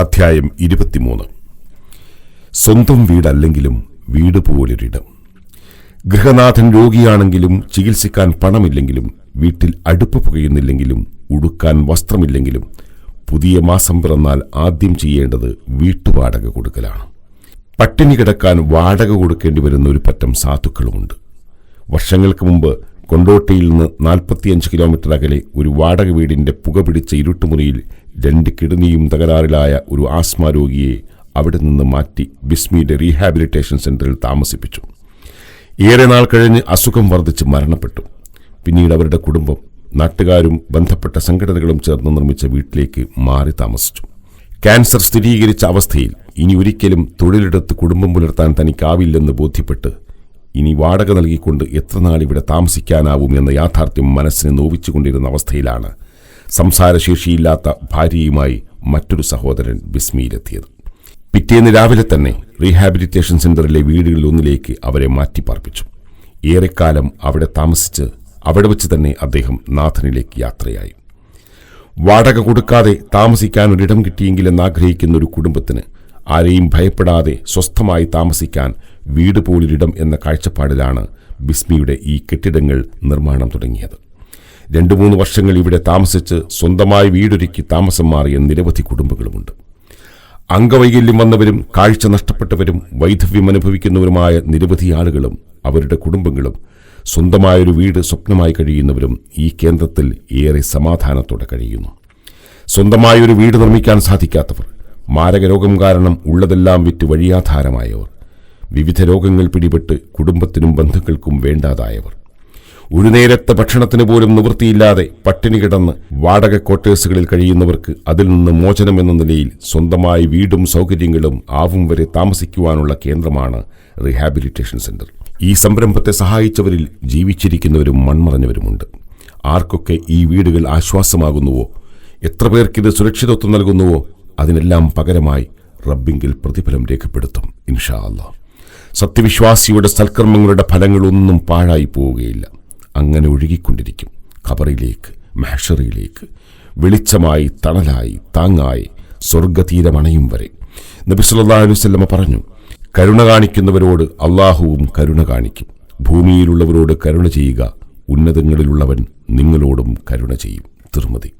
അധ്യായം 23. സ്വന്തം വീടല്ലെങ്കിലും വീട് പോലൊരിടം. ഗൃഹനാഥൻ രോഗിയാണെങ്കിലും ചികിത്സിക്കാൻ പണമില്ലെങ്കിലും വീട്ടിൽ അടുപ്പ് പുകയുന്നില്ലെങ്കിലും ഉടുക്കാൻ വസ്ത്രമില്ലെങ്കിലും പുതിയ മാസം പിറന്നാൽ ആദ്യം ചെയ്യേണ്ടത് വീട്ടുവാടക കൊടുക്കലാണ്. പട്ടിണി കിടക്കാൻ വാടക കൊടുക്കേണ്ടി വരുന്ന ഒരു പറ്റം സാധുക്കളുമുണ്ട്. വർഷങ്ങൾക്ക് മുമ്പ് കൊണ്ടോട്ടിയിൽ നിന്ന് 45 കിലോമീറ്റർ അകലെ ഒരു വാടക വീടിന്റെ പുകപിടിച്ച ഇരുട്ടുമുറിയിൽ 2 കിഡ്നിയും തകരാറിലായ ഒരു ആസ്മ രോഗിയെ അവിടെ നിന്ന് മാറ്റി ബിസ്മിയുടെ റീഹാബിലിറ്റേഷൻ സെന്ററിൽ താമസിപ്പിച്ചു. ഏറെ നാൾ കഴിഞ്ഞ് അസുഖം വർദ്ധിച്ച് മരണപ്പെട്ടു. പിന്നീട് അവരുടെ കുടുംബം നാട്ടുകാരും ബന്ധപ്പെട്ട സംഘടനകളും ചേർന്ന് നിർമ്മിച്ച വീട്ടിലേക്ക് മാറി താമസിച്ചു. ക്യാൻസർ സ്ഥിരീകരിച്ച അവസ്ഥയിൽ ഇനി ഒരിക്കലും തൊഴിലെടുത്ത് കുടുംബം പുലർത്താൻ തനിക്കാവില്ലെന്ന് ബോധ്യപ്പെട്ട് ഇനി വാടക നൽകിക്കൊണ്ട് എത്ര നാൾ ഇവിടെ താമസിക്കാനാവും എന്ന യാഥാർത്ഥ്യം മനസ്സിനെ നോവിച്ചുകൊണ്ടിരുന്ന അവസ്ഥയിലാണ് സംസാരശേഷിയില്ലാത്ത ഭാര്യയുമായി മറ്റൊരു സഹോദരൻ ബിസ്മിയിലെത്തിയത്. പിറ്റേന്ന് രാവിലെ തന്നെ റീഹാബിലിറ്റേഷൻ സെന്ററിലെ വീടുകളിലൊന്നിലേക്ക് അവരെ മാറ്റിപ്പാർപ്പിച്ചു. ഏറെക്കാലം അവിടെ താമസിച്ച് അവിടെ വെച്ച് തന്നെ അദ്ദേഹം നാഥനിലേക്ക് യാത്രയായി. വാടക കൊടുക്കാതെ താമസിക്കാൻ ഒരിടം കിട്ടിയെങ്കിലെന്നാഗ്രഹിക്കുന്ന ഒരു കുടുംബത്തിന് ആരെയും ഭയപ്പെടാതെ സ്വസ്ഥമായി താമസിക്കാൻ വീട് പോലൊരിടം എന്ന കാഴ്ചപ്പാടിലാണ് ബിസ്മിയുടെ ഈ കെട്ടിടങ്ങൾ നിർമ്മാണം തുടങ്ങിയത്. 2-3 വർഷങ്ങൾ ഇവിടെ താമസിച്ച് സ്വന്തമായി വീടൊരുക്കി താമസം മാറിയ നിരവധി കുടുംബങ്ങളുമുണ്ട്. അംഗവൈകല്യം വന്നവരും കാഴ്ച നഷ്ടപ്പെട്ടവരും വൈധവ്യം അനുഭവിക്കുന്നവരുമായ നിരവധി ആളുകളും അവരുടെ കുടുംബങ്ങളും സ്വന്തമായൊരു വീട് സ്വപ്നമായി കഴിയുന്നവരും ഈ കേന്ദ്രത്തിൽ ഏറെ സമാധാനത്തോടെ കഴിയുന്നു. സ്വന്തമായൊരു വീട് നിർമ്മിക്കാൻ സാധിക്കാത്തവർ, മാരകരോഗം കാരണം ഉള്ളതെല്ലാം വിറ്റ് വഴിയാധാരമായവർ, വിവിധ രോഗങ്ങൾ പിടിപെട്ട് കുടുംബത്തിനും ബന്ധുക്കൾക്കും വേണ്ടാതായവർ, ഒരു നേരത്തെ ഭക്ഷണത്തിന് പോലും നിവൃത്തിയില്ലാതെ പട്ടിണി കിടന്ന് വാടക ക്വാർട്ടേഴ്സുകളിൽ കഴിയുന്നവർക്ക് അതിൽ നിന്ന് മോചനമെന്ന നിലയിൽ സ്വന്തമായി വീടും സൗകര്യങ്ങളും ആവും വരെ താമസിക്കുവാനുള്ള കേന്ദ്രമാണ് റീഹാബിലിറ്റേഷൻ സെന്റർ. ഈ സംരംഭത്തെ സഹായിച്ചവരിൽ ജീവിച്ചിരിക്കുന്നവരും മൺമറഞ്ഞവരുമുണ്ട്. ആർക്കൊക്കെ ഈ വീടുകൾ ആശ്വാസമാകുന്നുവോ, എത്ര പേർക്കിത് സുരക്ഷിതത്വം നൽകുന്നുവോ, അതിനെല്ലാം പകരമായി റബ്ബിങ്കിൽ പ്രതിഫലം രേഖപ്പെടുത്തും ഇൻഷാ അല്ലാഹ്. സത്യവിശ്വാസിയുടെ സൽക്കർമ്മങ്ങളുടെ ഫലങ്ങളൊന്നും പാഴായി പോവുകയില്ല. അങ്ങനെ ഒഴുകിക്കൊണ്ടിരിക്കും ഖബറിലേക്ക്, മഹ്ശറിലേക്ക്, വെളിച്ചമായി, തണലായി, താങ്ങായി, സ്വർഗതീരമണയും വരെ. നബി സല്ലല്ലാഹു അലൈഹി വസല്ലം പറഞ്ഞു, കരുണ കാണിക്കുന്നവരോട് അള്ളാഹുവും കരുണ കാണിക്കും. ഭൂമിയിലുള്ളവരോട് കരുണ ചെയ്യുക, ഉന്നതങ്ങളിലുള്ളവൻ നിങ്ങളോടും കരുണ ചെയ്യും. തിർമിദി.